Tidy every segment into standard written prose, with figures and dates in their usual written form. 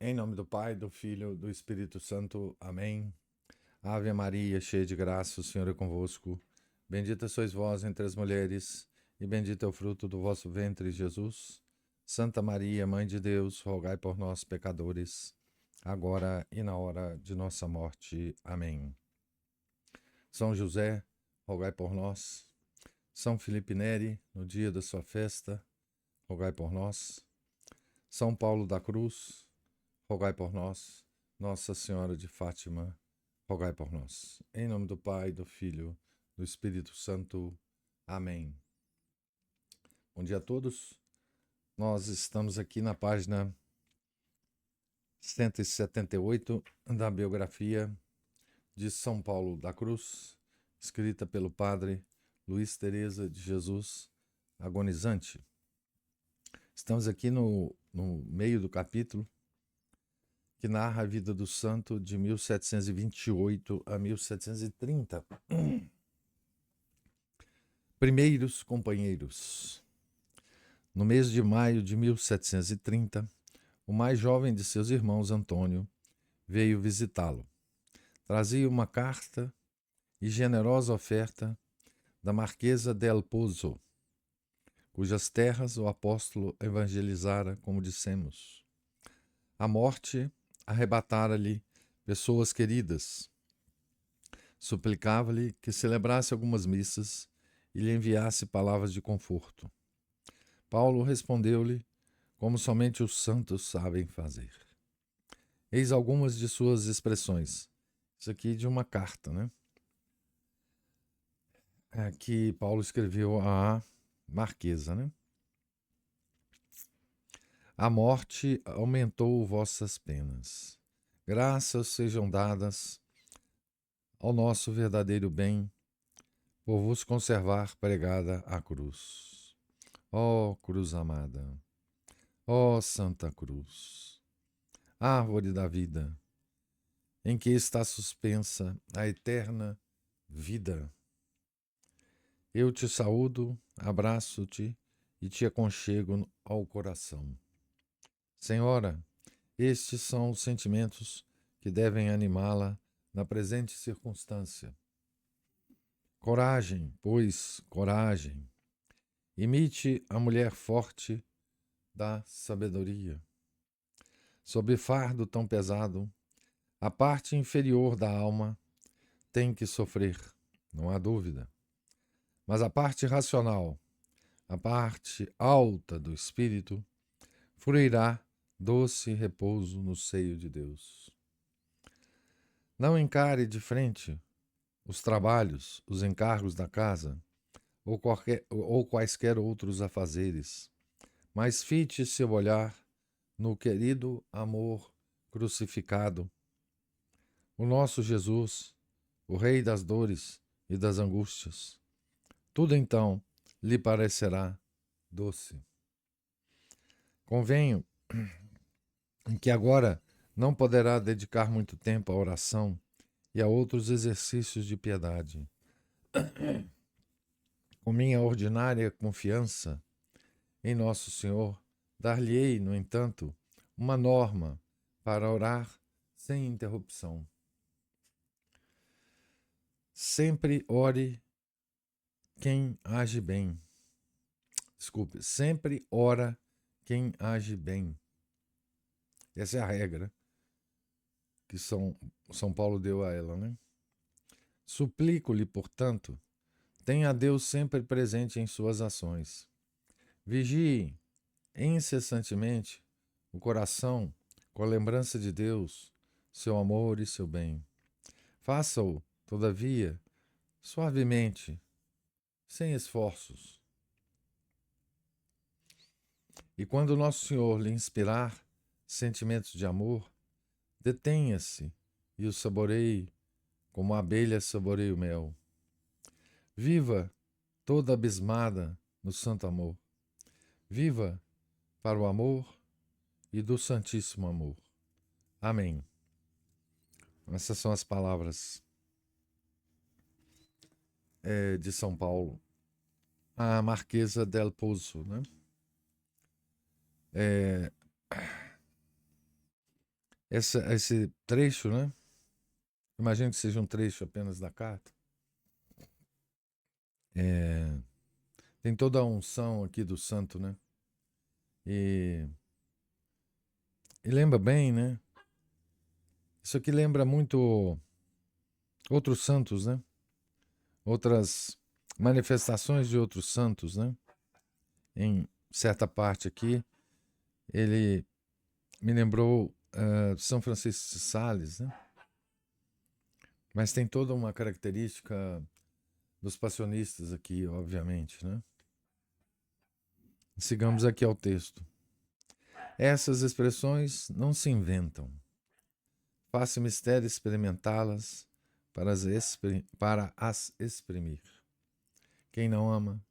Em nome do Pai, do Filho, do Espírito Santo. Amém. Ave Maria, cheia de graça, o Senhor é convosco. Bendita sois vós entre as mulheres, e bendito é o fruto do vosso ventre, Jesus. Santa Maria, Mãe de Deus, rogai por nós, pecadores, agora e na hora de nossa morte. Amém. São José, rogai por nós. São Felipe Neri, no dia da sua festa, rogai por nós. São Paulo da Cruz, rogai por nós. Nossa Senhora de Fátima, rogai por nós. Em nome do Pai, do Filho, do Espírito Santo. Amém. Bom dia a todos. Nós estamos aqui na página 178 da biografia de São Paulo da Cruz, escrita pelo padre Luiz Teresa de Jesus, agonizante. Estamos aqui no meio do capítulo que narra a vida do santo de 1728 a 1730. Primeiros companheiros. No mês de maio de 1730, o mais jovem de seus irmãos, Antônio, veio visitá-lo. Trazia uma carta e generosa oferta da Marquesa del Pozo, cujas terras o apóstolo evangelizara, como dissemos. A morte arrebatara-lhe pessoas queridas. Suplicava-lhe que celebrasse algumas missas e lhe enviasse palavras de conforto. Paulo respondeu-lhe como somente os santos sabem fazer. Eis algumas de suas expressões. Isso aqui de uma carta, né? Que Paulo escreveu à Marquesa, né? A morte aumentou vossas penas. Graças sejam dadas ao nosso verdadeiro bem, por vos conservar pregada a cruz. Ó cruz amada, ó Santa Cruz, árvore da vida, em que está suspensa a eterna vida. Eu te saúdo, abraço-te e te aconchego ao coração. Senhora, estes são os sentimentos que devem animá-la na presente circunstância. Coragem, pois, coragem. Imite a mulher forte da sabedoria. Sob fardo tão pesado, a parte inferior da alma tem que sofrer, não há dúvida. Mas a parte racional, a parte alta do espírito, fruirá doce repouso no seio de Deus. Não encare de frente os trabalhos, os encargos da casa, ou quaisquer outros afazeres, mas fite seu olhar no querido amor crucificado. O nosso Jesus, o Rei das dores e das angústias. Tudo então lhe parecerá doce. Convenho que agora não poderá dedicar muito tempo à oração e a outros exercícios de piedade. Com minha ordinária confiança em Nosso Senhor, dar-lhe-ei, no entanto, uma norma para orar sem interrupção. Sempre ore quem age bem. Desculpe, sempre ora quem age bem. Essa é a regra que São Paulo deu a ela, né? Suplico-lhe, portanto, tenha a Deus sempre presente em suas ações. Vigie incessantemente o coração com a lembrança de Deus, seu amor e seu bem. Faça-o, todavia, suavemente, sem esforços. E quando Nosso Senhor lhe inspirar sentimentos de amor, detenha-se e o saboreie como a abelha saboreia o mel. Viva toda abismada no santo amor. Viva para o amor e do santíssimo amor. Amém. Essas são as palavras de São Paulo. A Marquesa del Pozo, né? esse trecho, né? Imagino que seja um trecho apenas da carta. Tem toda a unção aqui do santo, né? E lembra bem, né? Isso aqui lembra muito outros santos, né? Outras manifestações de outros santos, né? Em certa parte aqui, ele me lembrou São Francisco de Sales, né? Mas tem toda uma característica dos passionistas aqui, obviamente, né? Sigamos aqui ao texto. Essas expressões não se inventam. Faça mistério experimentá-las para as exprimir. Quem não ama,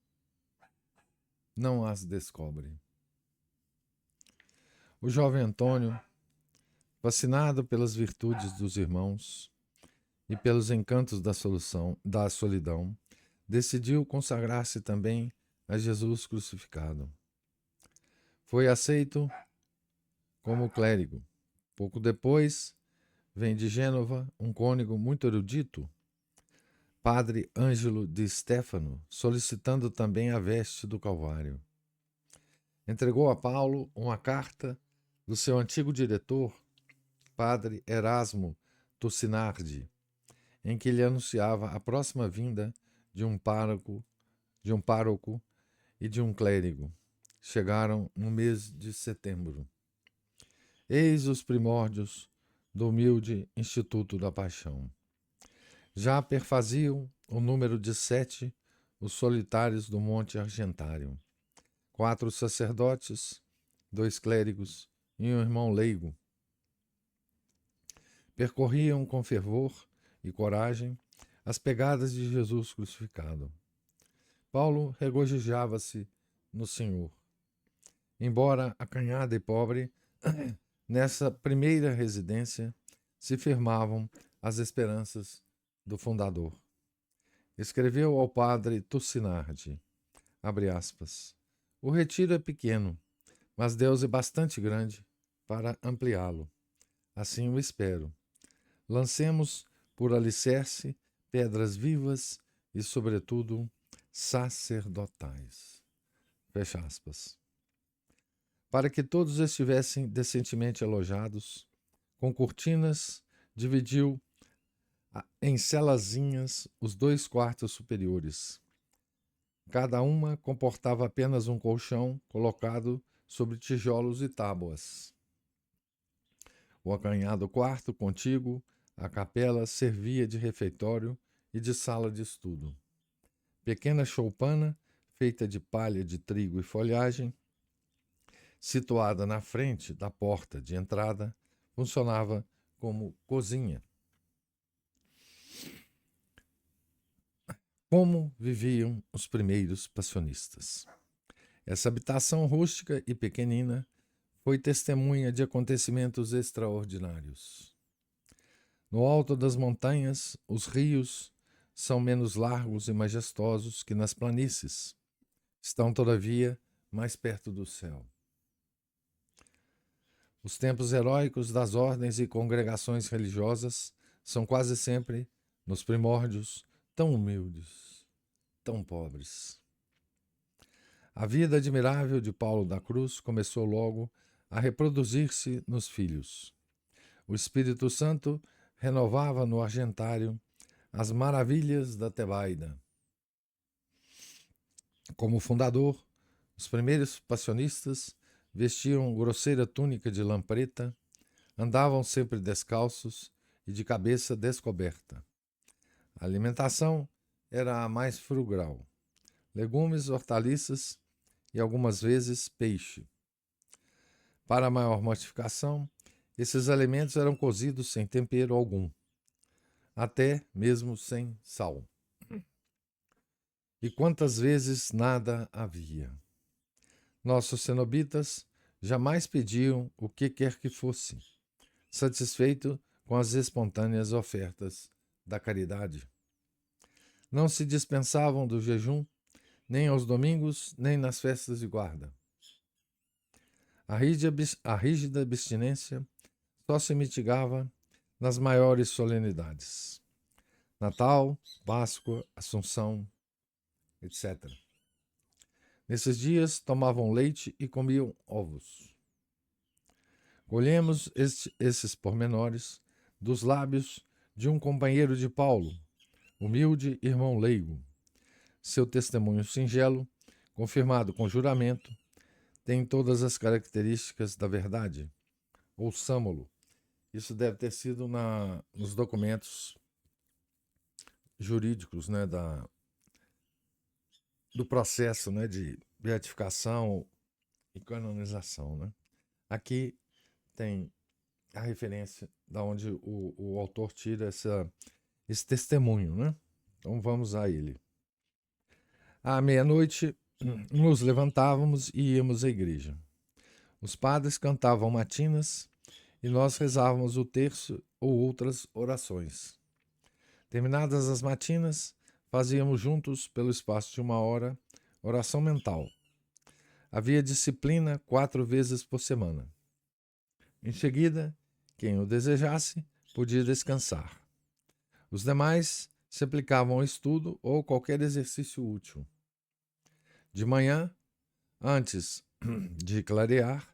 não as descobre. O jovem Antônio, fascinado pelas virtudes dos irmãos e pelos encantos da solidão, decidiu consagrar-se também a Jesus crucificado. Foi aceito como clérigo. Pouco depois, vem de Gênova um cônego muito erudito, Padre Ângelo de Stefano, solicitando também a veste do Calvário. Entregou a Paulo uma carta do seu antigo diretor, Padre Erasmo Tussinardi, em que lhe anunciava a próxima vinda de um pároco e de um clérigo. Chegaram no mês de setembro. Eis os primórdios do humilde Instituto da Paixão. Já perfaziam o número de 7 os solitários do Monte Argentário. 4 sacerdotes, 2 clérigos e um irmão leigo. Percorriam com fervor e coragem as pegadas de Jesus crucificado. Paulo regozijava-se no Senhor. Embora acanhada e pobre, nessa primeira residência se firmavam as esperanças do fundador. Escreveu ao padre Tussinardi, abre aspas, o retiro é pequeno, mas Deus é bastante grande para ampliá-lo. Assim o espero. Lancemos por alicerce pedras vivas e, sobretudo, sacerdotais. Fecha aspas. Para que todos estivessem decentemente alojados, com cortinas, dividiu em celazinhas os 2 quartos superiores. Cada uma comportava apenas um colchão colocado sobre tijolos e tábuas. O acanhado quarto contíguo à capela servia de refeitório e de sala de estudo. Pequena choupana, feita de palha de trigo e folhagem, situada na frente da porta de entrada, funcionava como cozinha. Como viviam os primeiros passionistas? Essa habitação rústica e pequenina foi testemunha de acontecimentos extraordinários. No alto das montanhas, os rios são menos largos e majestosos que nas planícies. Estão, todavia, mais perto do céu. Os tempos heróicos das ordens e congregações religiosas são quase sempre, nos primórdios, tão humildes, tão pobres. A vida admirável de Paulo da Cruz começou logo a reproduzir-se nos filhos. O Espírito Santo renovava no Argentário as maravilhas da Tebaida. Como fundador, os primeiros passionistas vestiam grosseira túnica de lã preta, andavam sempre descalços e de cabeça descoberta. A alimentação era a mais frugal: legumes, hortaliças e algumas vezes peixe. Para maior mortificação, esses alimentos eram cozidos sem tempero algum, até mesmo sem sal. E quantas vezes nada havia. Nossos cenobitas jamais pediam o que quer que fosse, satisfeito com as espontâneas ofertas da caridade. Não se dispensavam do jejum, nem aos domingos, nem nas festas de guarda. A rígida abstinência só se mitigava nas maiores solenidades: Natal, Páscoa, Assunção, etc. Nesses dias tomavam leite e comiam ovos. Colhemos esses pormenores dos lábios de um companheiro de Paulo, humilde irmão leigo. Seu testemunho singelo, confirmado com juramento, tem todas as características da verdade. Ouçamo-lo. Isso deve ter sido nos documentos jurídicos, né, do processo, né, de beatificação e canonização. Né? Aqui tem a referência da onde o autor tira esse testemunho. Né? Então vamos a ele. À meia-noite, nos levantávamos e íamos à igreja. Os padres cantavam matinas e nós rezávamos o terço ou outras orações. Terminadas as matinas, fazíamos juntos, pelo espaço de 1 hora, oração mental. Havia disciplina 4 vezes por semana. Em seguida, quem o desejasse podia descansar. Os demais se aplicavam ao estudo ou qualquer exercício útil. De manhã, antes de clarear,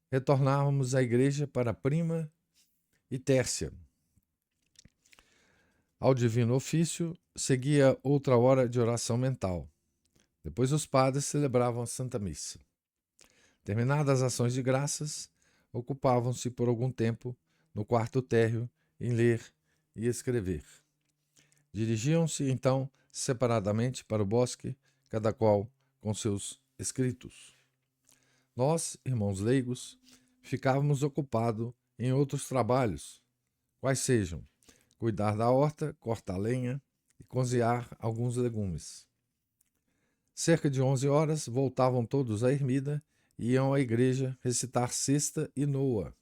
retornávamos à igreja para a prima e tércia. Ao divino ofício, seguia outra hora de oração mental. Depois os padres celebravam a Santa Missa. Terminadas as ações de graças, ocupavam-se por algum tempo no quarto térreo em ler e escrever. Dirigiam-se então separadamente para o bosque, cada qual com seus escritos. Nós, irmãos leigos, ficávamos ocupados em outros trabalhos, quais sejam cuidar da horta, cortar lenha e cozinhar alguns legumes. Cerca de 11 horas, voltavam todos à ermida e iam à igreja recitar sexta e noa.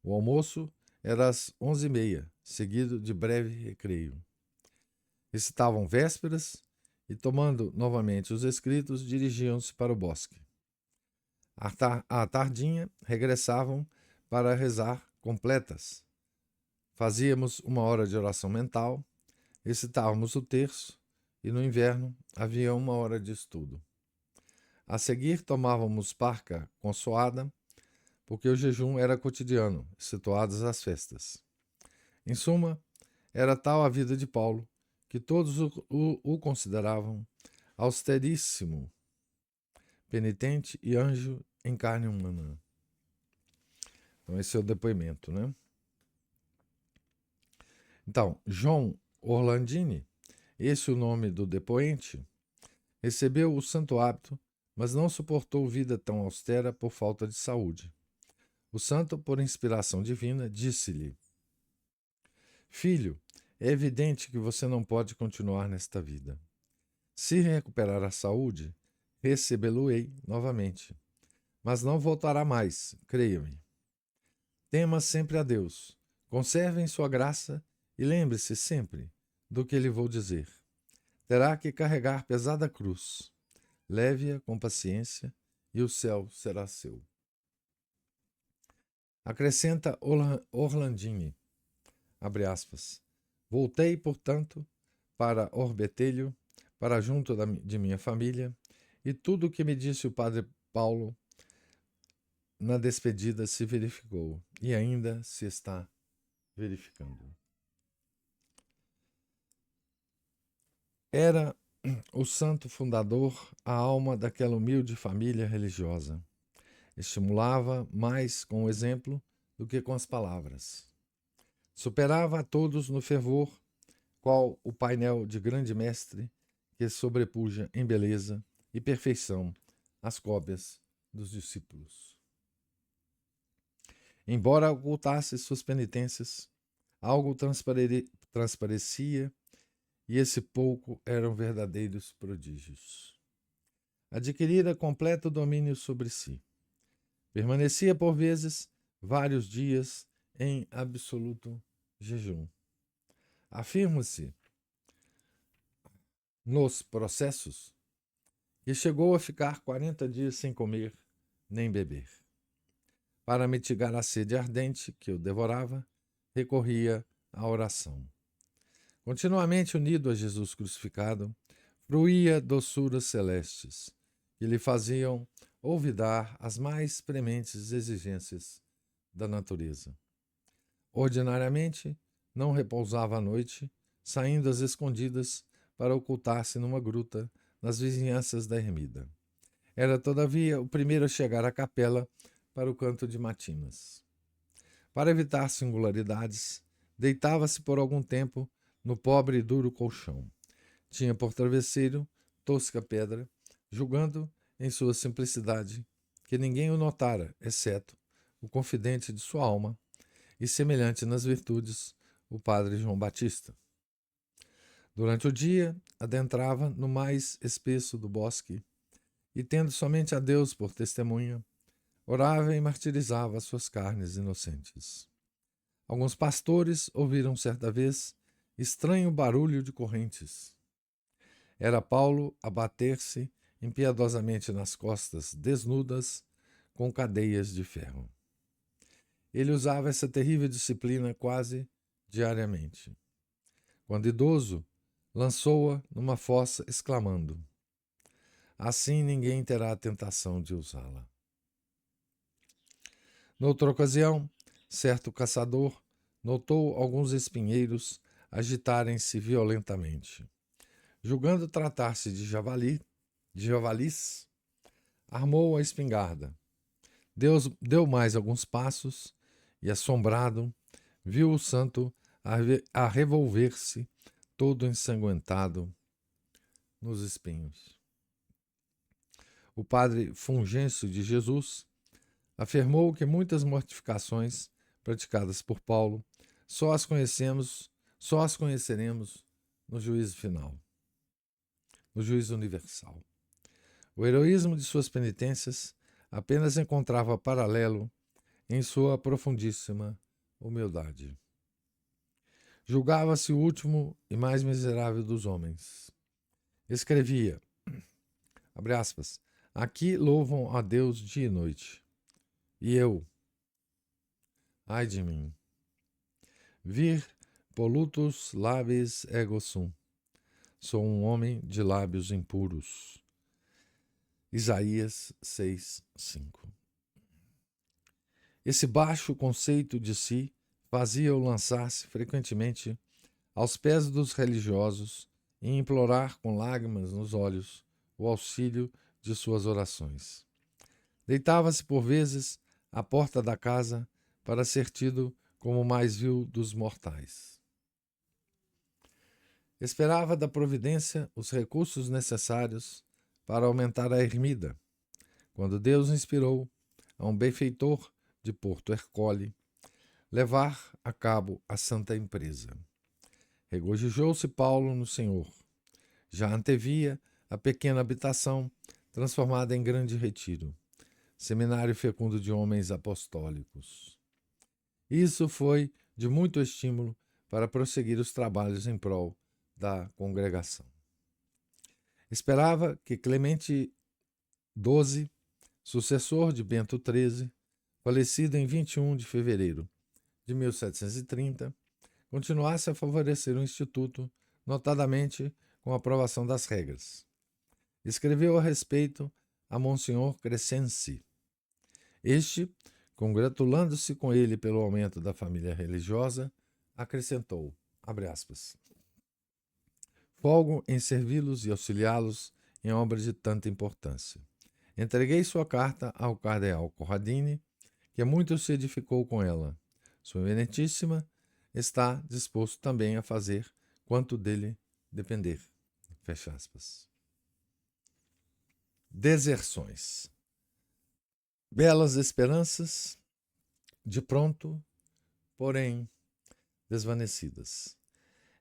O almoço era às 11h30, seguido de breve recreio. Recitavam vésperas e, tomando novamente os escritos, dirigiam-se para o bosque. À tardinha, regressavam para rezar completas. Fazíamos 1 hora de oração mental, recitávamos o terço e, no inverno, havia 1 hora de estudo. A seguir, tomávamos parca consoada, porque o jejum era cotidiano, situadas as festas. Em suma, era tal a vida de Paulo que todos o consideravam austeríssimo, penitente e anjo em carne humana. Então, esse é o depoimento, né? Então, João Orlandini, esse é o nome do depoente, recebeu o santo hábito, mas não suportou vida tão austera por falta de saúde. O santo, por inspiração divina, disse-lhe: Filho, é evidente que você não pode continuar nesta vida. Se recuperar a saúde, recebê-lo-ei novamente. Mas não voltará mais, creia-me. Tema sempre a Deus, conserve em sua graça e lembre-se sempre do que lhe vou dizer. Terá que carregar pesada cruz. Leve-a com paciência e o céu será seu. Acrescenta Orlandini, abre aspas, voltei, portanto, para Orbetelho, para junto de minha família, e tudo o que me disse o padre Paulo na despedida se verificou e ainda se está verificando. Era o santo fundador a alma daquela humilde família religiosa. Estimulava mais com o exemplo do que com as palavras. Superava a todos no fervor, qual o painel de grande mestre que sobrepuja em beleza e perfeição as cópias dos discípulos. Embora ocultasse suas penitências, algo transparecia e esse pouco eram verdadeiros prodígios. Adquirira completo domínio sobre si. Permanecia por vezes vários dias em absoluto jejum. Afirma-se nos processos que chegou a ficar 40 dias sem comer nem beber. para mitigar a sede ardente que o devorava, recorria à oração. Continuamente unido a Jesus crucificado, fruía doçuras celestes, que lhe faziam olvidar as mais prementes exigências da natureza. Ordinariamente, não repousava à noite, saindo às escondidas para ocultar-se numa gruta nas vizinhanças da ermida. Era, todavia, o primeiro a chegar à capela para o canto de matinas. Para evitar singularidades, deitava-se por algum tempo no pobre e duro colchão. Tinha por travesseiro tosca pedra, julgando, em sua simplicidade, que ninguém o notara, exceto o confidente de sua alma e semelhante nas virtudes, o padre João Batista. Durante o dia, adentrava no mais espesso do bosque e, tendo somente a Deus por testemunha, orava e martirizava as suas carnes inocentes. Alguns pastores ouviram certa vez estranho barulho de correntes. Era Paulo a bater-se impiedosamente nas costas desnudas com cadeias de ferro. Ele usava essa terrível disciplina quase diariamente. Quando idoso, lançou-a numa fossa, exclamando: assim ninguém terá a tentação de usá-la. Noutra ocasião, certo caçador notou alguns espinheiros agitarem-se violentamente. Julgando tratar-se de javalis, armou a espingarda. Deu mais alguns passos e, assombrado, viu o santo a revolver-se, todo ensanguentado, nos espinhos. O padre Fulgêncio de Jesus afirmou que muitas mortificações praticadas por Paulo só as conheceremos no juízo final, no juízo universal. O heroísmo de suas penitências apenas encontrava paralelo em sua profundíssima humildade. Julgava-se o último e mais miserável dos homens. Escrevia, abre aspas, aqui louvam a Deus dia e noite. E eu, ai de mim, vir pollutus labes ego sum. Sou um homem de lábios impuros. Isaías 6:5. Esse baixo conceito de si fazia-o lançar-se frequentemente aos pés dos religiosos e implorar com lágrimas nos olhos o auxílio de suas orações. Deitava-se por vezes à porta da casa para ser tido como o mais vil dos mortais. Esperava da providência os recursos necessários para aumentar a ermida, quando Deus inspirou a um benfeitor de Porto Ercole levar a cabo a santa empresa. Regozijou-se Paulo no Senhor. Já antevia a pequena habitação transformada em grande retiro, seminário fecundo de homens apostólicos. Isso foi de muito estímulo para prosseguir os trabalhos em prol da congregação. Esperava que Clemente XII, sucessor de Bento XIII, falecido em 21 de fevereiro de 1730, continuasse a favorecer o Instituto, notadamente com a aprovação das regras. Escreveu a respeito a Monsenhor Crescenzi. Este, congratulando-se com ele pelo aumento da família religiosa, acrescentou, abre aspas, folgo em servi-los e auxiliá-los em obras de tanta importância. Entreguei sua carta ao cardeal Corradini, que muito se edificou com ela. Sua Eminentíssima está disposto também a fazer quanto dele depender. Fecha aspas. Deserções. Belas esperanças, de pronto, porém desvanecidas.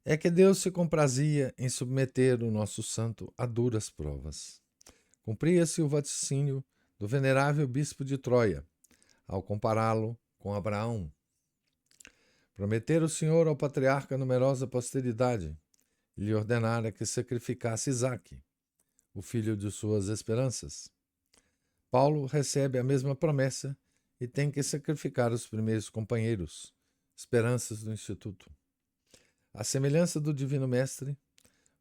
É que Deus se comprazia em submeter o nosso santo a duras provas. Cumpria-se o vaticínio do venerável bispo de Troia, ao compará-lo com Abraão. Prometera o Senhor ao patriarca numerosa posteridade e lhe ordenara que sacrificasse Isaque, o filho de suas esperanças. Paulo recebe a mesma promessa e tem que sacrificar os primeiros companheiros, esperanças do Instituto. À semelhança do Divino Mestre,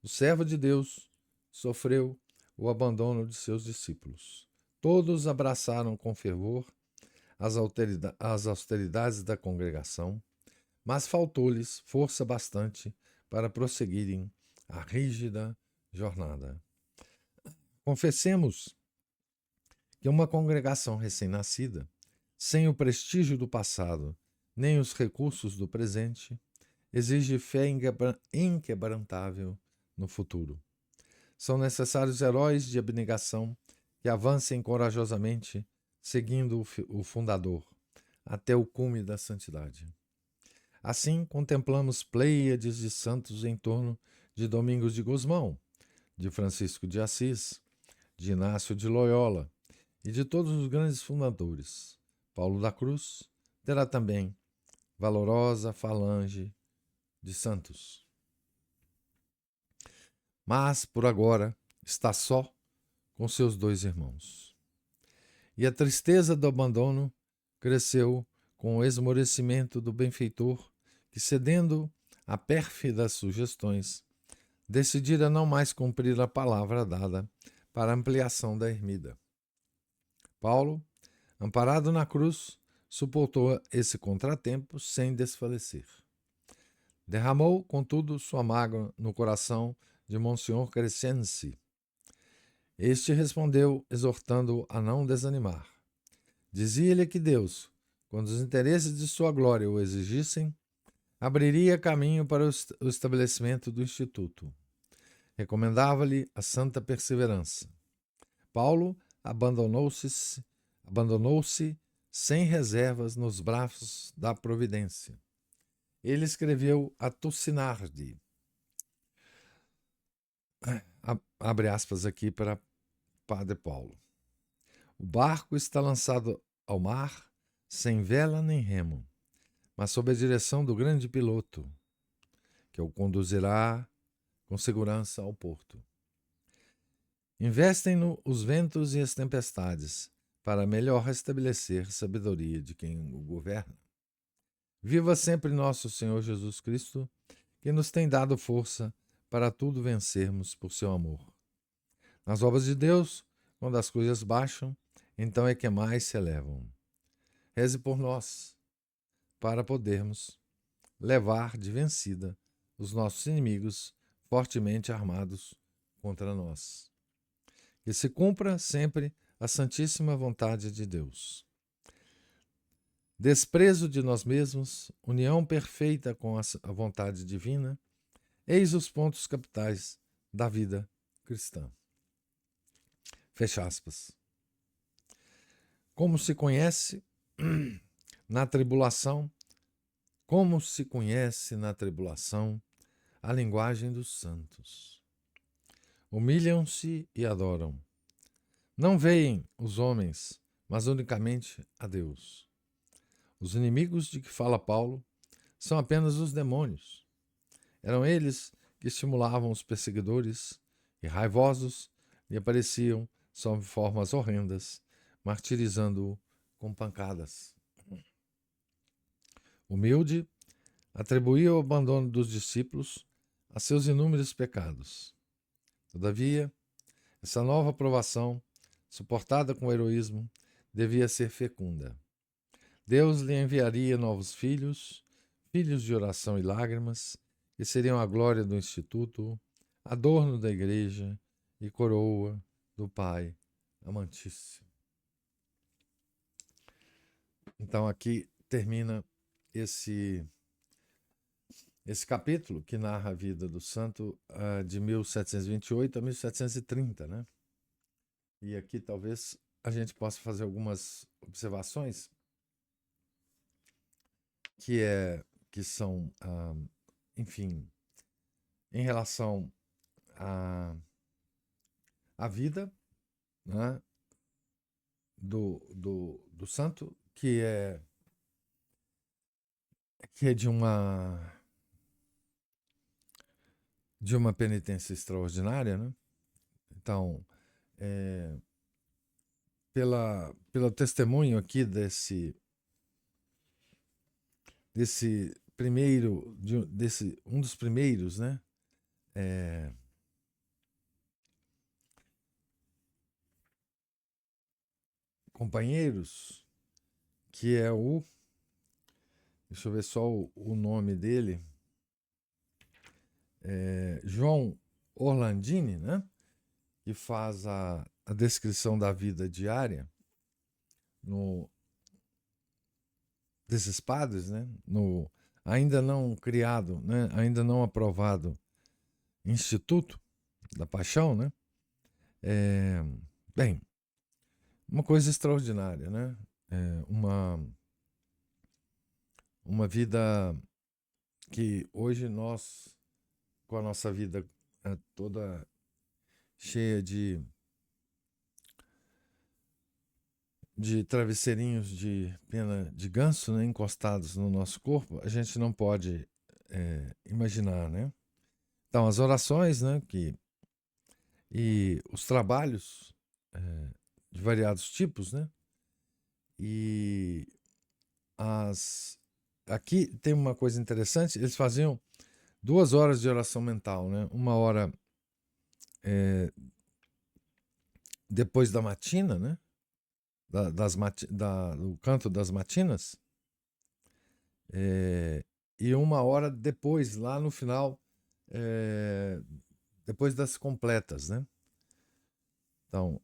o servo de Deus sofreu o abandono de seus discípulos. Todos abraçaram com fervor as austeridades da congregação, mas faltou-lhes força bastante para prosseguirem a rígida jornada. Confessemos que uma congregação recém-nascida, sem o prestígio do passado nem os recursos do presente, exige fé inquebrantável no futuro. São necessários heróis de abnegação que avancem corajosamente, seguindo o fundador, até o cume da santidade. Assim, contemplamos pleiades de santos em torno de Domingos de Gusmão, de Francisco de Assis, de Inácio de Loyola e de todos os grandes fundadores. Paulo da Cruz terá também valorosa falange de santos. Mas, por agora, está só com seus 2 irmãos. E a tristeza do abandono cresceu com o esmorecimento do benfeitor, que, cedendo a pérfidas sugestões, decidira não mais cumprir a palavra dada para a ampliação da ermida. Paulo, amparado na cruz, suportou esse contratempo sem desfalecer. Derramou, contudo, sua mágoa no coração de Monsenhor Crescenzi. Este respondeu, exortando-o a não desanimar. Dizia-lhe que Deus, quando os interesses de sua glória o exigissem, abriria caminho para o estabelecimento do Instituto. Recomendava-lhe a santa perseverança. Paulo abandonou-se sem reservas nos braços da providência. Ele escreveu a Tucinardi, abre aspas aqui para Padre Paulo. O barco está lançado ao mar, sem vela nem remo, mas sob a direção do grande piloto, que o conduzirá com segurança ao porto. Investem-no os ventos e as tempestades, para melhor restabelecer a sabedoria de quem o governa. Viva sempre nosso Senhor Jesus Cristo, que nos tem dado força para tudo vencermos por seu amor. Nas obras de Deus, quando as coisas baixam, então é que mais se elevam. Reze por nós, para podermos levar de vencida os nossos inimigos fortemente armados contra nós. Que se cumpra sempre a santíssima vontade de Deus. Desprezo de nós mesmos, união perfeita com a vontade divina, eis os pontos capitais da vida cristã. Fecha aspas. Como se conhece na tribulação a linguagem dos santos. Humilham-se e adoram. Não veem os homens, mas unicamente a Deus. Os inimigos de que fala Paulo são apenas os demônios. Eram eles que estimulavam os perseguidores e, raivosos, lhe apareciam sob formas horrendas, martirizando-o com pancadas. Humilde, atribuía o abandono dos discípulos a seus inúmeros pecados. Todavia, essa nova provação, suportada com heroísmo, devia ser fecunda. Deus lhe enviaria novos filhos, filhos de oração e lágrimas, que seriam a glória do Instituto, adorno da Igreja e coroa do Pai amantíssimo. Então aqui termina esse capítulo que narra a vida do santo de 1728 a 1730, né? E aqui talvez a gente possa fazer algumas observações que são, enfim, em relação à vida, né, do santo, que é de uma penitência extraordinária, né? Então, pelo testemunho aqui desse primeiro, um dos primeiros, né? Companheiros, que é deixa eu ver só o nome dele, João Orlandini, né? Que faz a descrição da vida diária desses padres, né? No ainda não criado, né? Ainda não aprovado Instituto da Paixão, né? Bem, uma coisa extraordinária, né? Uma vida que hoje nós, com a nossa vida toda cheia de travesseirinhos de pena de ganso, né, encostados no nosso corpo, a gente não pode imaginar, né? Então, as orações, né, e os trabalhos de variados tipos, né? E aqui tem uma coisa interessante, eles faziam 2 horas de oração mental, né? Uma hora depois da matina, né? Do canto das matinas, e uma hora depois, lá no final, depois das completas, né? Então,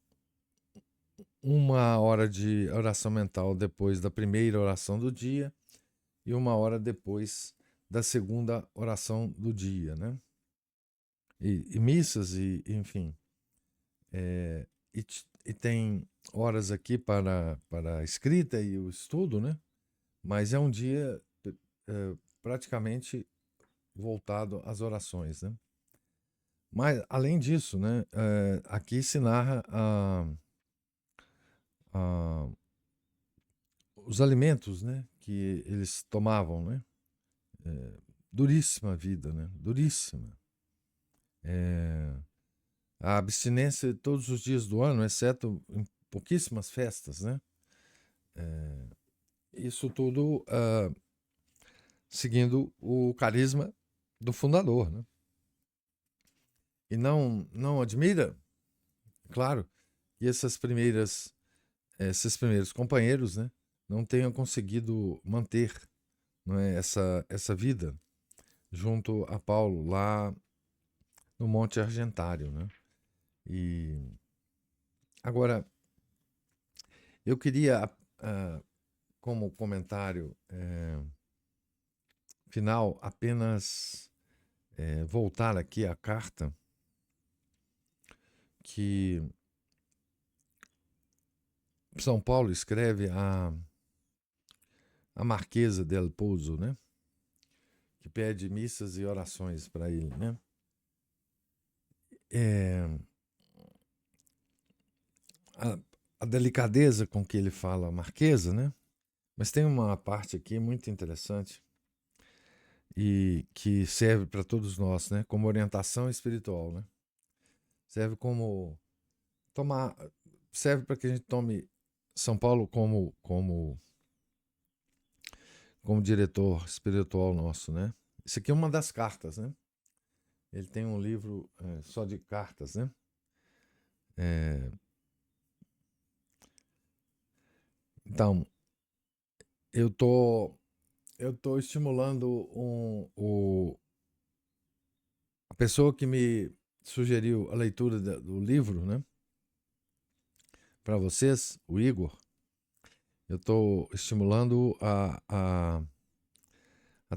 uma hora de oração mental depois da primeira oração do dia e uma hora depois da segunda oração do dia, né? E missas, enfim. E tem horas aqui para a escrita e o estudo, né? Mas é um dia praticamente voltado às orações, né? Mas, além disso, né, aqui se narra os alimentos, né, que eles tomavam, né? Duríssima vida, né? Duríssima. A abstinência todos os dias do ano, exceto em pouquíssimas festas, né? Isso tudo seguindo o carisma do fundador, né? E não admira, claro, que esses primeiros companheiros, né, não tenham conseguido manter, não é, essa vida junto a Paulo lá no Monte Argentário, né? E agora eu queria, como comentário final, apenas voltar aqui à carta que São Paulo escreve a Marquesa del Pozo, né? Que pede missas e orações para ele, né? A delicadeza com que ele fala a Marquesa, né? Mas tem uma parte aqui muito interessante e que serve para todos nós, né? Como orientação espiritual, né? Serve serve para que a gente tome São Paulo como diretor espiritual nosso, né? Isso aqui é uma das cartas, né? Ele tem um livro só de cartas, né? Então, eu tô estimulando a pessoa que me sugeriu a leitura do livro, né? Para vocês, o Igor, eu estou estimulando a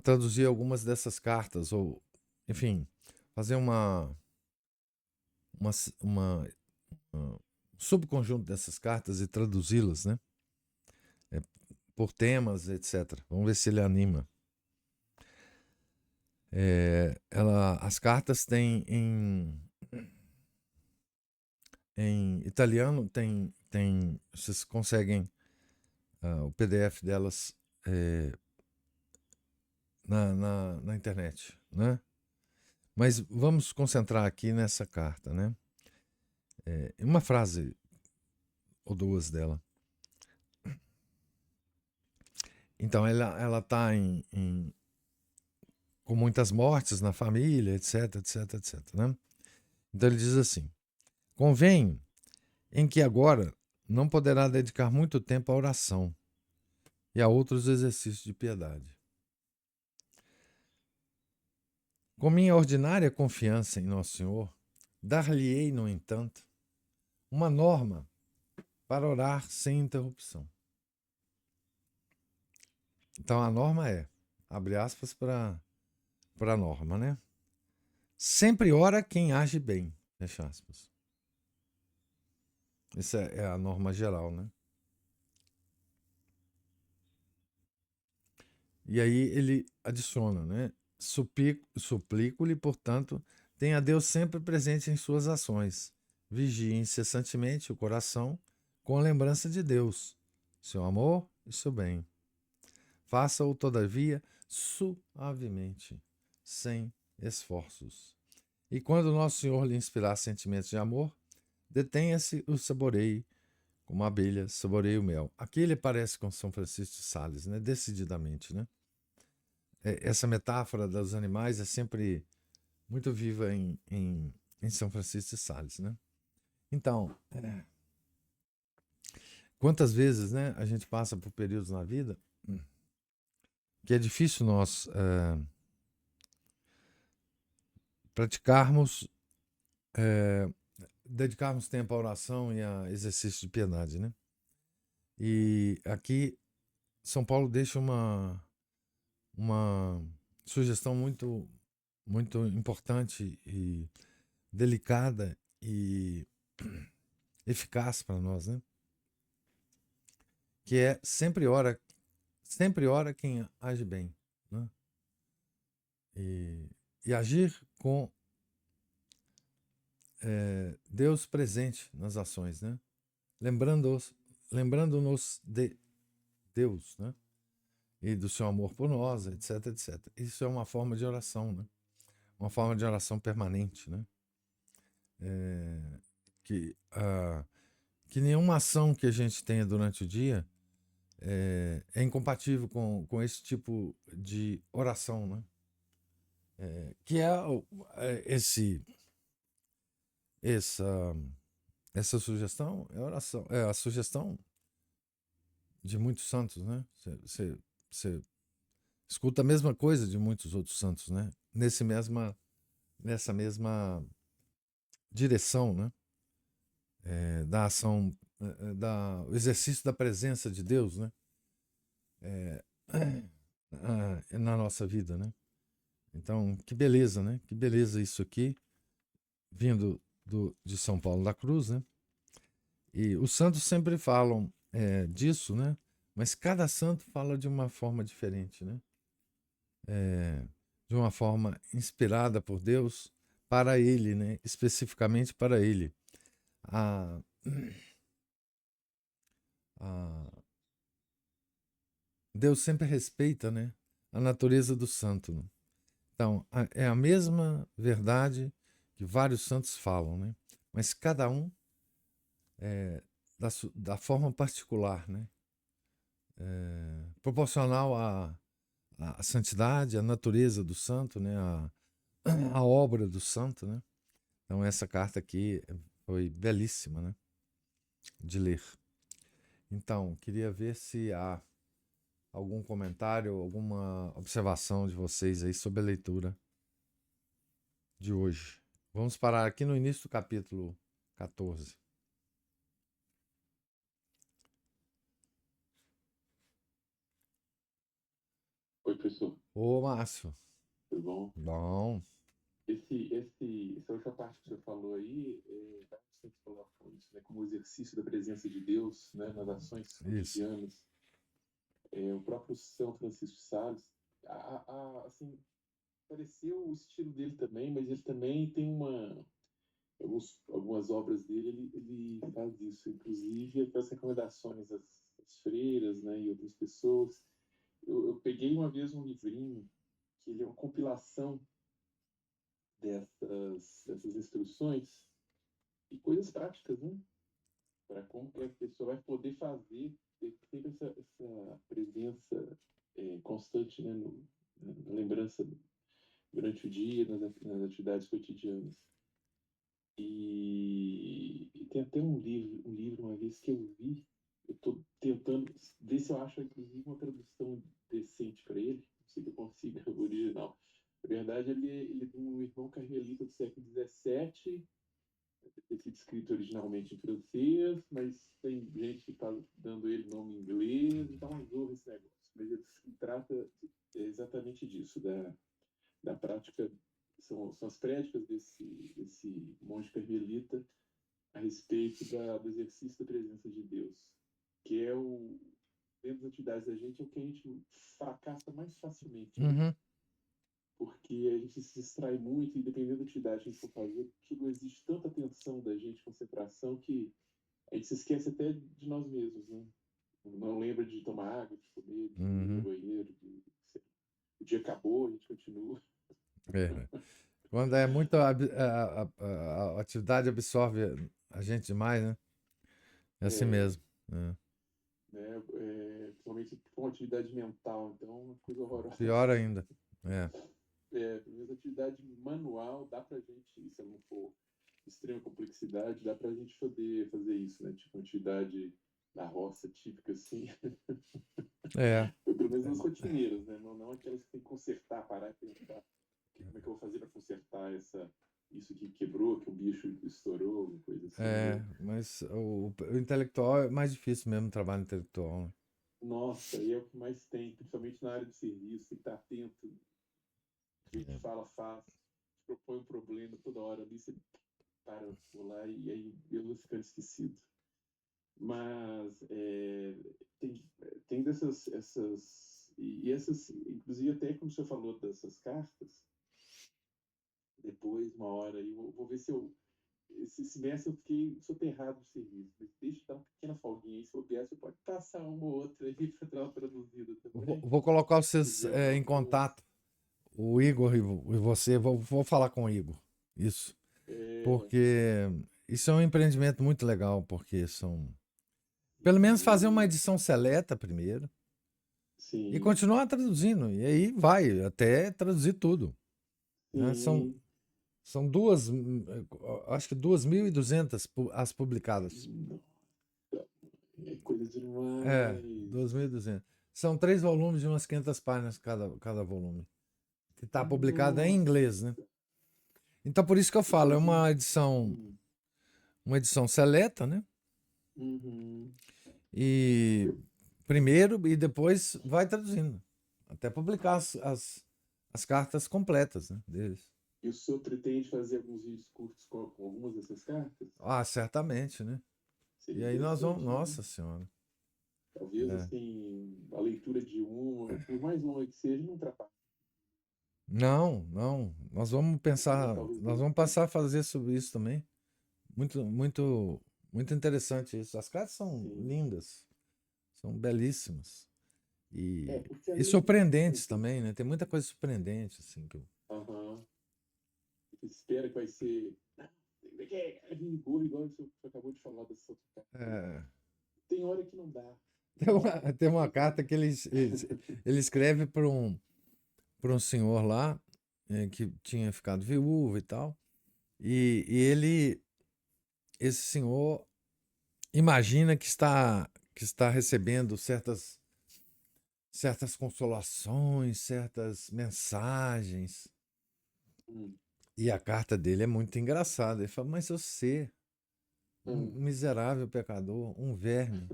traduzir algumas dessas cartas, ou, enfim, fazer uma subconjunto dessas cartas e traduzi-las, né? Por temas, etc. Vamos ver se ele anima. As cartas têm em italiano, vocês conseguem o PDF delas na internet, né? Mas vamos concentrar aqui nessa carta, né? Uma frase ou duas dela. Então ela está com muitas mortes na família, etc, etc, etc. Né? Então ele diz assim: convém em que agora não poderá dedicar muito tempo à oração e a outros exercícios de piedade. Com minha ordinária confiança em Nosso Senhor, dar-lhe-ei, no entanto, uma norma para orar sem interrupção. Então a norma é, abre aspas para a norma, né? Sempre ora quem age bem, fecha aspas. Essa é a norma geral, né? E aí ele adiciona, né? Suplico-lhe, portanto, tenha Deus sempre presente em suas ações. Vigie incessantemente o coração com a lembrança de Deus, seu amor e seu bem. Faça-o, todavia, suavemente, sem esforços. E quando Nosso Senhor lhe inspirar sentimentos de amor, detenha-se e o saboreie, como a abelha saboreia o mel. Aqui ele parece com São Francisco de Sales, né? Decididamente, né? Essa metáfora dos animais é sempre muito viva em São Francisco de Sales, né? Então, quantas vezes, né, a gente passa por períodos na vida que é difícil nós praticarmos, dedicarmos tempo à oração e a exercício de piedade, né? E aqui São Paulo deixa uma sugestão muito importante e delicada e eficaz para nós, né? Que é sempre ora quem age bem, né? E agir com Deus presente nas ações, né? Lembrando-nos de Deus, né? E do seu amor por nós, etc, etc. Isso é uma forma de oração, né? Uma forma de oração permanente, né? Que nenhuma ação que a gente tenha durante o dia é incompatível com esse tipo de oração, né? Que essa sugestão é oração, é a sugestão de muitos santos, né? Você escuta a mesma coisa de muitos outros santos, né? Nessa mesma direção, né? Da ação, o exercício da presença de Deus, né? Na nossa vida, né? Então, que beleza, né? Que beleza isso aqui, vindo de São Paulo da Cruz, né? E os santos sempre falam disso, né? Mas cada santo fala de uma forma diferente, né? De uma forma inspirada por Deus para ele, né? Especificamente para ele. A, a, Deus sempre respeita, né? A natureza do santo. Né? Então, é a mesma verdade que vários santos falam, né? Mas cada um da forma particular, né? Proporcional à santidade, à natureza do santo, né? A obra do santo, né? Então essa carta aqui foi belíssima, né? De ler. Então, queria ver se há algum comentário, alguma observação de vocês aí sobre a leitura de hoje. Vamos parar aqui no início do capítulo 14. Oi, professor. Ô, Márcio. Tudo bom? Bom. Essa última parte que o senhor falou aí, você colocou isso, né, como exercício da presença de Deus, né, nas ações Isso. cotidianas. O próprio São Francisco de Sales, assim, pareceu o estilo dele também, mas ele também tem algumas obras dele, ele faz isso, inclusive ele faz recomendações às freiras, né, e outras pessoas. Eu peguei uma vez um livrinho que ele é uma compilação dessas instruções e coisas práticas, né? para como que a pessoa vai poder fazer, ter sempre essa presença constante, né, na lembrança durante o dia, nas atividades cotidianas. E tem até um livro uma vez que eu vi, eu estou tentando ver se eu acho, inclusive, uma tradução decente para ele, não sei se eu consigo o original. Na verdade, ele é de um irmão carmelita do século XVII, ter sido escrito originalmente em francês, mas tem gente que está dando ele nome em inglês, então uma zorra esse negócio. Mas ele trata exatamente disso, da prática, são as práticas desse monge carmelita a respeito do exercício da presença de Deus, que é dentro das atividades da gente, é o que a gente fracassa mais facilmente, né? Uhum. Porque a gente se distrai muito e dependendo da atividade que a gente for fazer, aquilo exige tanta atenção da gente, concentração, que a gente se esquece até de nós mesmos, né? Não lembra de tomar água, de comer, de ir no Uhum. banheiro, o dia acabou, a gente continua. É. Quando é muito a atividade absorve a gente demais, né? É assim É, mesmo. É. né? Principalmente se for uma atividade mental, então é uma coisa horrorosa. Pior ainda. É. Pelo menos atividade manual, dá pra gente, se não for de extrema complexidade, dá pra gente poder fazer isso, né? Tipo, uma atividade da roça típica, assim, É. pelo menos nas rotineiras, né? Não aquelas que tem que consertar, parar e pensar como é que eu vou fazer para consertar isso que quebrou, que o bicho estourou, uma coisa assim, É, né? mas o intelectual é mais difícil mesmo, o trabalho intelectual, né? Nossa, e é o que mais tem, principalmente na área de serviço, tem que estar atento. A gente É. faz, propõe um problema toda hora ali, você para por lá e aí eu vou ficando esquecido. Mas tem essas, inclusive até como o senhor falou dessas cartas, depois, uma hora aí, vou ver se eu. Esse semestre eu fiquei soterrado de serviço. Mas deixa eu dar uma pequena folguinha aí. Se eu vier, você pode passar uma ou outra aí para dar uma traduzida também. Vou colocar Se vocês tiver alguma em coisa. contato, o Igor e você, vou falar com o Igor. Isso. É, Porque isso é um empreendimento muito legal, porque são. Pelo menos fazer uma sim, edição seleta primeiro e sim, continuar traduzindo. E aí vai, até traduzir tudo. Né? sim. São duas, acho que 2.200 as publicadas. Nossa, é coisa É, demais. 2.200. São 3 volumes de umas 500 páginas cada volume. Que está publicado em Nossa, inglês, né? Então por isso que eu falo, é coisa. Hum, uma edição seleta, né? uhum. E Eu- primeiro e depois vai traduzindo. Até publicar as cartas completas, né, deles. E o senhor pretende fazer alguns vídeos curtos com algumas dessas cartas? Ah, certamente, né? Seria E aí nós vamos. interessante, né? Nossa Senhora. Talvez, É. assim, a leitura de uma, por mais longa que seja, não ultrapassa. Não, não. Nós vamos Uma, pensar. talvez Nós duas. vamos passar a fazer sobre isso também. Muito, muito, muito interessante isso. As cartas são Sim. lindas, são belíssimas. E, Porque e além. surpreendentes também, né? Tem muita coisa surpreendente, assim. Aham. Você espera que vai ser. É rigor, igual você acabou de falar dessa outra carta aí. É, Tem hora que não dá. tem uma carta que ele escreve para um senhor lá, que tinha ficado viúvo e tal. E esse senhor imagina que está recebendo certas consolações, certas mensagens. Hum, E a carta dele é muito engraçada. Ele fala: Mas você, um hum, miserável pecador, um verme,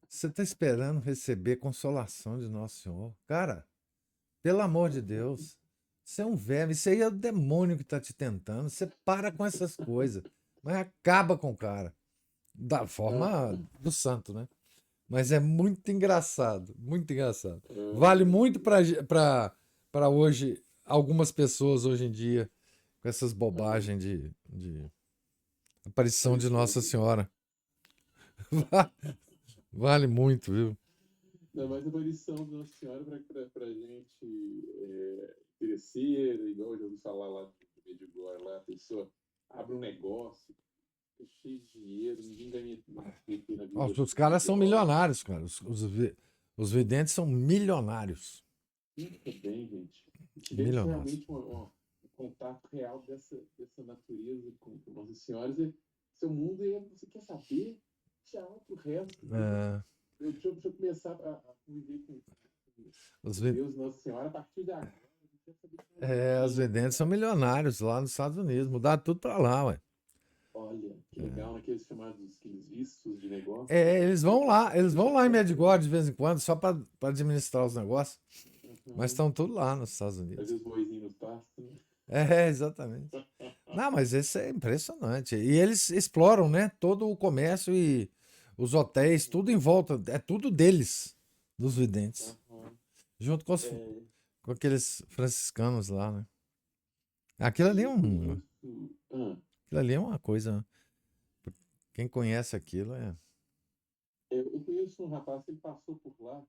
você está esperando receber consolação de Nosso Senhor? Cara, pelo amor de hum. Deus, você é um verme. Isso aí é o demônio que está te tentando. Você para com essas coisas, mas acaba com o cara. Da forma Aham. do santo, né? Mas é muito engraçado, muito engraçado. Ai, Vale meu muito Deus. para hoje, algumas pessoas hoje em dia, com essas Aham. bobagens de aparição de Aparição Nossa de. Senhora. Vale muito, viu? Ainda mais a aparição de Nossa Senhora para a gente crescer, igual eu já ouvi falar lá de Medjugorje, lá a pessoa abre um negócio, cheio de dinheiro, ninguém ganha muito na vida Os caras são individual. milionários, cara. Os videntes são milionários. Muito bem, gente. E tivemos Milionários. realmente um contato real dessa natureza com Nossa Senhora. Seu mundo, você quer saber? Tchau pro resto. É, Deixa eu começar a conviver com os, vi- Deus, Nossa Senhora, a partir de agora. Eu não quero saber de mais os ninguém. videntes são milionários lá nos Estados Unidos. Mudaram tudo pra lá, ué. Olha, que legal, naqueles chamados aqueles vistos de negócio. Eles vão lá em Medjugorje de vez em quando, só para administrar os negócios. Mas estão tudo lá nos Estados Unidos. Fazer os boizinhos no pasto, né? Exatamente. Não, mas isso é impressionante. E eles exploram, né? Todo o comércio e os hotéis, tudo em volta. É tudo deles, dos videntes. Aham. Junto É, com aqueles franciscanos lá, né? Aquilo ali é eu conheço. aquilo ali é uma coisa. Quem conhece aquilo é. Eu conheço um rapaz que ele passou por lá.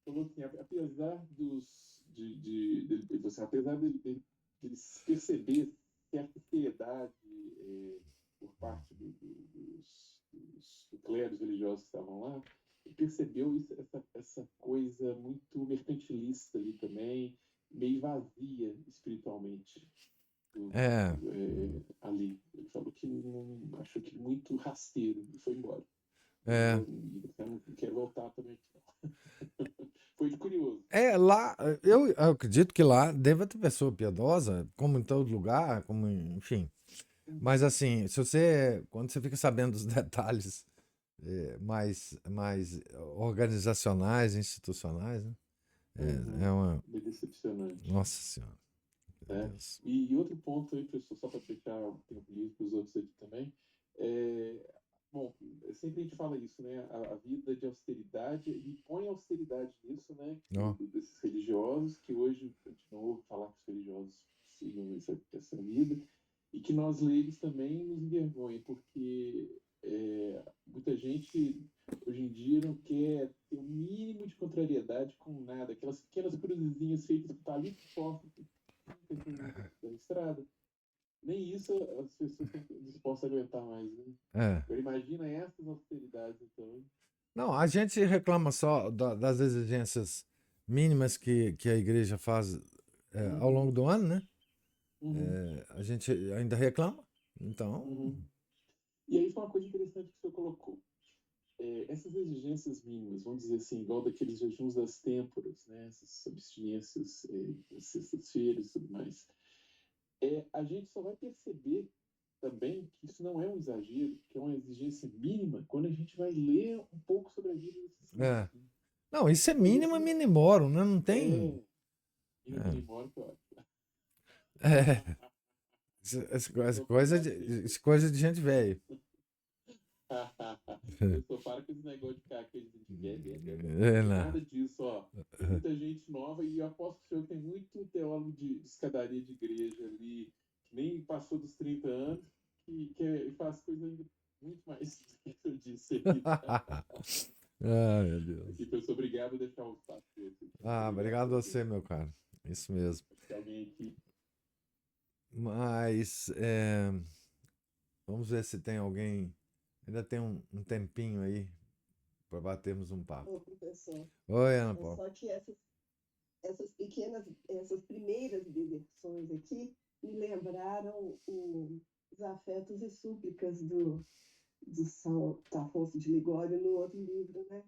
Falou assim, apesar apesar dele perceber certa piedade por parte do clero religiosos que estavam lá, ele percebeu essa coisa muito mercantilista ali também, meio vazia espiritualmente É. ali. Ele falou que não, achou que muito rasteiro e foi embora. É. Eu não quero voltar também aqui, não. Foi de curioso. Lá, eu acredito que lá deva ter pessoa piedosa, como em todo lugar, enfim. Mas assim, quando você fica sabendo dos detalhes mais organizacionais, institucionais, né? É uma. Meio decepcionante. Nossa Senhora. Meu Né? Deus. E outro ponto aí, professor, só para deixar o tempo livre para os outros aqui também, bom, sempre a gente fala isso, né? A vida de austeridade, e põe austeridade nisso, né? Ó, Desses religiosos, que hoje a gente não ouve falar que os religiosos sigam essa vida, e que nós leigos também nos envergonha, porque muita gente hoje em dia não quer ter o mínimo de contrariedade com nada, aquelas pequenas cruzezinhas feitas para ali que possa da estrada. Nem isso as pessoas estão dispostas a aguentar mais, né? é. Agora imagina essas austeridades, então. Não, a gente reclama só das exigências mínimas que a igreja faz ao longo Uhum, do ano, né? uhum, A gente ainda reclama. Então, uhum. E aí foi uma coisa interessante que o senhor colocou. Essas exigências mínimas, vamos dizer assim, igual daqueles jejuns das têmporas, né? Essas abstinências das sextas-feiras e tudo mais. A gente só vai perceber também que isso não é um exagero, que é uma exigência mínima, quando a gente vai ler um pouco sobre a vida desses é. santos. Né? Não, isso é E aí mínimo e minimorum, né? Não tem. mínimo mora que ótimo. É, Eu sou coisa de gente velho. Pessoal, para com esse negócio de ficar acreditando de velho. Não tem Não. nada disso, ó. Tem muita gente nova e eu aposto que o senhor tem muito teólogo de escadaria de igreja ali, que nem passou dos 30 anos, que faz coisa ainda muito mais do que eu disse aí. Ai, meu Deus. Aqui, professor, obrigado por deixar o espaço desse. Obrigado Obrigado pela a você, atenção. meu caro. Isso mesmo. Acho que alguém aqui. Mas vamos ver se tem alguém. Ainda tem um tempinho aí para batermos um papo. Ô, professor, Oi, Ana é Paula. só que essas primeiras deserções aqui me lembraram os afetos e súplicas do São Afonso de Ligório no outro livro, né?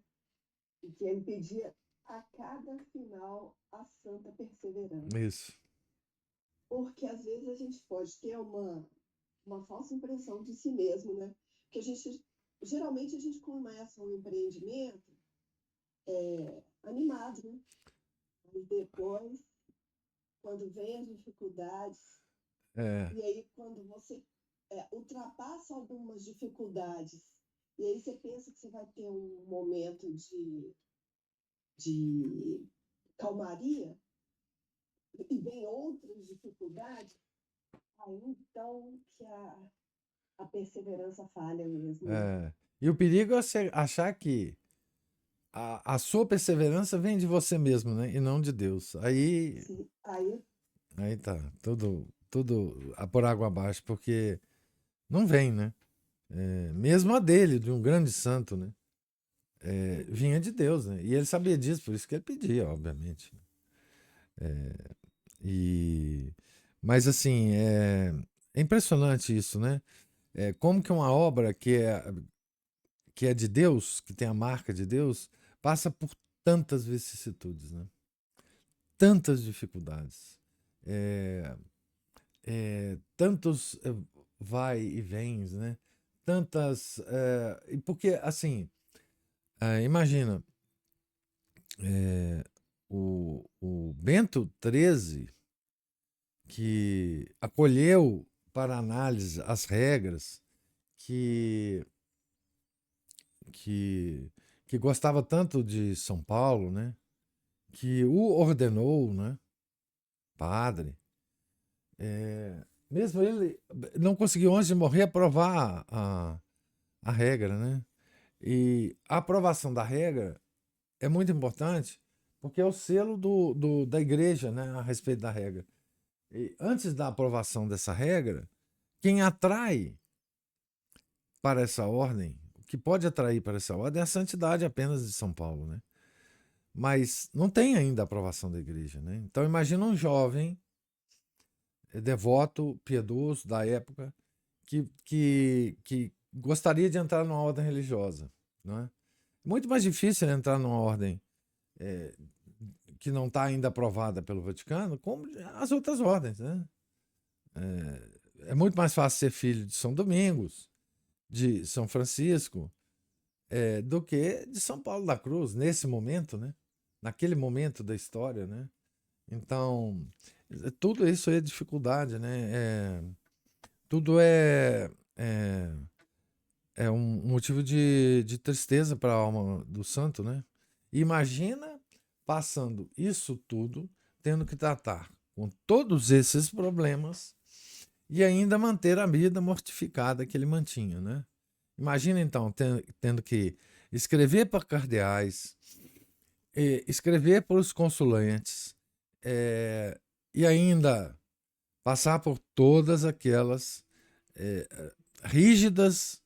E que ele pedia a cada final a santa perseverança. Isso. Porque às vezes a gente pode ter uma falsa impressão de si mesmo, né? Porque geralmente a gente começa um empreendimento animado, né? Mas depois, quando vem as dificuldades, É, e aí quando você ultrapassa algumas dificuldades, e aí você pensa que você vai ter um momento de calmaria, e vem outras dificuldades, aí então que a perseverança falha mesmo, né? E o perigo é você achar que a sua perseverança vem de você mesmo, né? E não de Deus. Aí Sim, tá tudo por água abaixo, porque não vem, né? mesmo a dele, de um grande santo, né? Vinha de Deus, né? E ele sabia disso, por isso que ele pedia, obviamente. Mas assim, é impressionante isso, né? Como que uma obra que é de Deus, que tem a marca de Deus, passa por tantas vicissitudes, né? Tantas dificuldades, tantos vai e vens, né? Tantas. Porque, assim, imagina, o Bento XIII, que acolheu para análise as regras, que, que, que gostava tanto de São Paulo, né? Que o ordenou, né? Padre. Mesmo ele não conseguiu, antes de morrer, aprovar a regra, né? E a aprovação da regra é muito importante porque é o selo da igreja, né, a respeito da regra. E antes da aprovação dessa regra, quem atrai para essa ordem, o que pode atrair para essa ordem é a santidade apenas de São Paulo, né? Mas não tem ainda a aprovação da igreja, né? Então imagina um jovem devoto, piedoso da época, que gostaria de entrar numa ordem religiosa, né? Muito mais difícil entrar numa ordem que não está ainda aprovada pelo Vaticano, como as outras ordens, né? É muito mais fácil ser filho de São Domingos, de São Francisco, do que de São Paulo da Cruz, nesse momento, né? Naquele momento da história, né? Então, tudo isso é dificuldade, né? Tudo é um motivo de tristeza para a alma do santo, né? Imagina passando isso tudo, tendo que tratar com todos esses problemas e ainda manter a vida mortificada que ele mantinha, né? Imagina então tendo que escrever para cardeais, escrever para os consulantes, e ainda passar por todas aquelas rígidas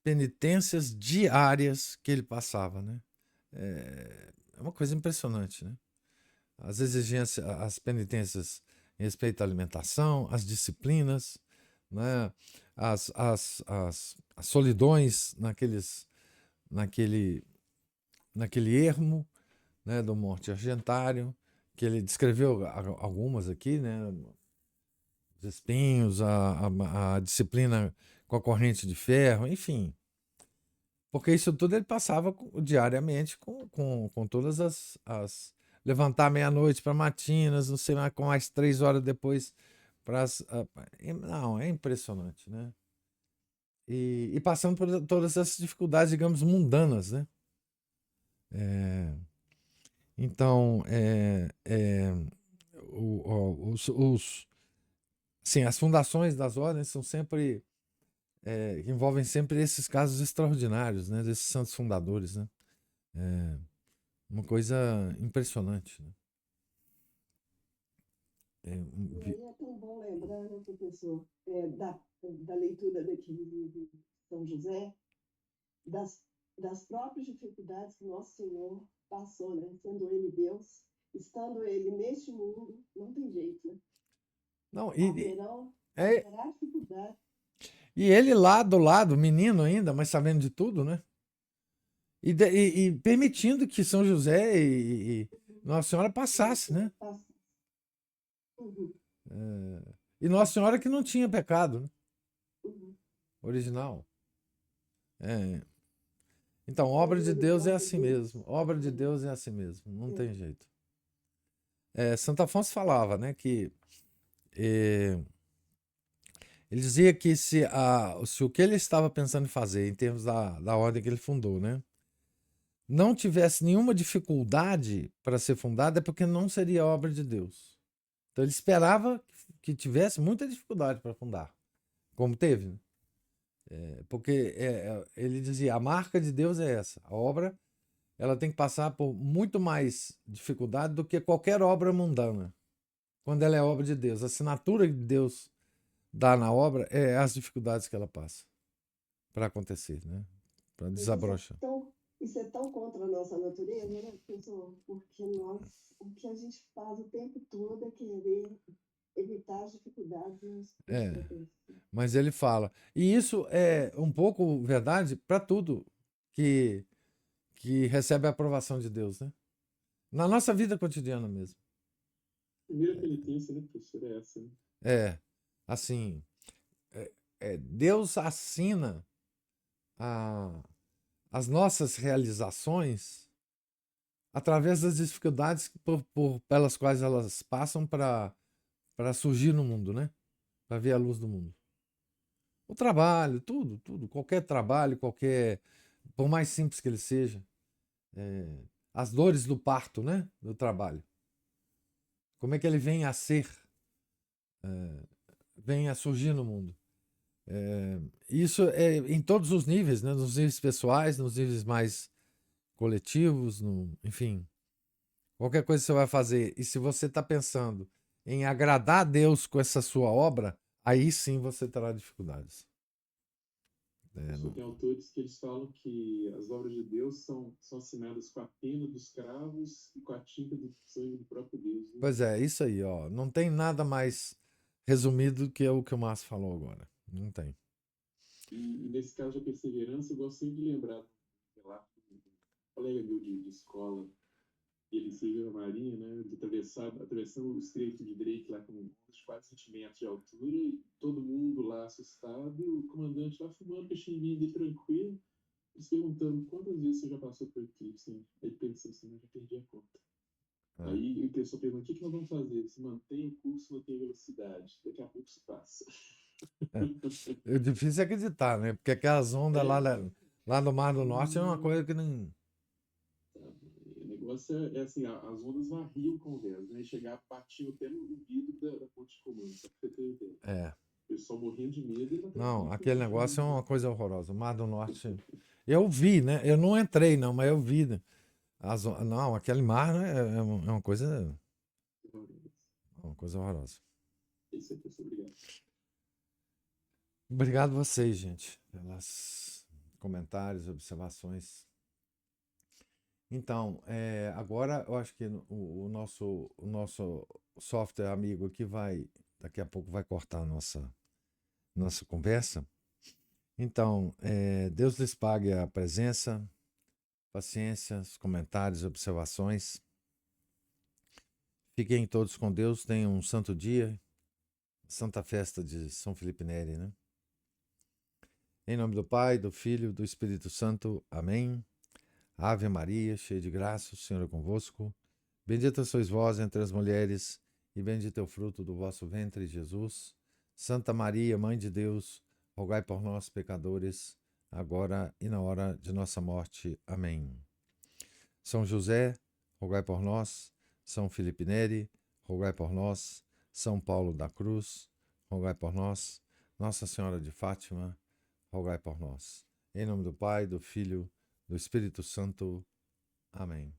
penitências diárias que ele passava, né? É uma coisa impressionante, né? As exigências, as penitências em respeito à alimentação, as disciplinas, né? As solidões naquele ermo, né? Do Monte Argentário, que ele descreveu algumas aqui, né? Os espinhos, a disciplina com a corrente de ferro, enfim. Porque isso tudo ele passava diariamente com todas as levantar meia-noite para matinas, não sei mais, com mais 3 horas depois para não, é impressionante, né? E passando por todas essas dificuldades, digamos, mundanas, né? Então, sim, as fundações das ordens são sempre envolvem sempre esses casos extraordinários, né? Desses santos fundadores, né? Uma coisa impressionante, né? E aí é tão bom lembrar, né, professor, da leitura daquele livro de São José, das próprias dificuldades que Nosso Senhor passou, né? Sendo Ele Deus, estando Ele neste mundo, não tem jeito, né? Não, haverá dificuldade. E ele lá do lado, menino ainda, mas sabendo de tudo, né? E permitindo que São José e Nossa Senhora passasse, né? Uhum. E Nossa Senhora que não tinha pecado, né? Uhum. Original. Então, obra de Deus é assim mesmo. Obra de Deus é assim mesmo. Não tem jeito. Santo Afonso falava, né, que ele dizia que se o que ele estava pensando em fazer, em termos da ordem que ele fundou, né, não tivesse nenhuma dificuldade para ser fundada, é porque não seria obra de Deus. Então ele esperava que tivesse muita dificuldade para fundar, como teve, né? Porque ele dizia, a marca de Deus é essa. A obra ela tem que passar por muito mais dificuldade do que qualquer obra mundana. Quando ela é obra de Deus, a assinatura que Deus dá na obra é as dificuldades que ela passa. para acontecer, né? Para Mas desabrochar. isso é tão contra a nossa natureza, né, professor? Porque o que a gente faz o tempo todo é querer evitar as dificuldades que É, acontecem. mas ele fala. E isso é um pouco verdade para tudo que, que recebe a aprovação de Deus, né? Na nossa vida cotidiana mesmo. Primeira penitência, né, professor? É essa, né? É, assim, Deus assina as nossas realizações através das dificuldades pelas quais elas passam para surgir no mundo, né? Para ver a luz do mundo. O trabalho, tudo, qualquer trabalho, por mais simples que ele seja, as dores do parto, né? Do trabalho. Como é que ele vem a ser, vem a surgir no mundo? Isso é em todos os níveis, né? Nos níveis pessoais, nos níveis mais coletivos, enfim. Qualquer coisa que você vai fazer, e se você está pensando em agradar a Deus com essa sua obra, aí sim você terá dificuldades. Professor, tem autores que eles falam que as obras de Deus são assinadas com a pena dos cravos e com a tinta do sangue do próprio Deus, né? Pois é, isso aí, ó. Não tem nada mais resumido que o que o Márcio falou agora. Não tem. E nesse caso da perseverança, eu gosto sempre de lembrar do relato de um colega meu de escola, e ele serviu na Marinha, né, de atravessando o Estreito de Drake lá com uns 400 metros de altura, e todo mundo lá assustado, e o comandante lá fumando cachimbinho ali tranquilo, eles perguntando quantas vezes você já passou por aqui, assim. Aí pensando assim, eu já perdi a conta. É. Aí o pessoal pergunta, o que nós vamos fazer? Se mantém o curso, mantém a velocidade, daqui a pouco se passa. É difícil acreditar, né? Porque aquelas ondas lá do Mar do Norte é uma coisa que não. O negócio é assim, as ondas varriam o convés, né? E chegava, batiam até no vidro da ponte de comando, só pra você ter ideia. É. O pessoal morrendo de medo e Não, tranquilo com aquele o negócio é caminho, uma né? coisa horrorosa. O Mar do Norte. Eu vi, né? Eu não entrei, não, mas eu vi. Né? Não, aquele mar, né? Uma coisa horrorosa. Isso aí, professor, obrigado. Obrigado a vocês, gente, pelos comentários, observações. Então, agora eu acho que o nosso software amigo aqui daqui a pouco vai cortar a nossa conversa. Então, Deus lhes pague a presença, paciência, os comentários, observações. Fiquem todos com Deus, tenham um santo dia, santa festa de São Felipe Neri, né? Em nome do Pai, do Filho, do Espírito Santo. Amém. Ave Maria, cheia de graça, o Senhor é convosco. Bendita sois vós entre as mulheres, e bendito é o fruto do vosso ventre, Jesus. Santa Maria, Mãe de Deus, rogai por nós, pecadores, agora e na hora de nossa morte. Amém. São José, rogai por nós. São Felipe Neri, rogai por nós. São Paulo da Cruz, rogai por nós. Nossa Senhora de Fátima, rogai por nós. Em nome do Pai, do Filho, do Espírito Santo. Amém.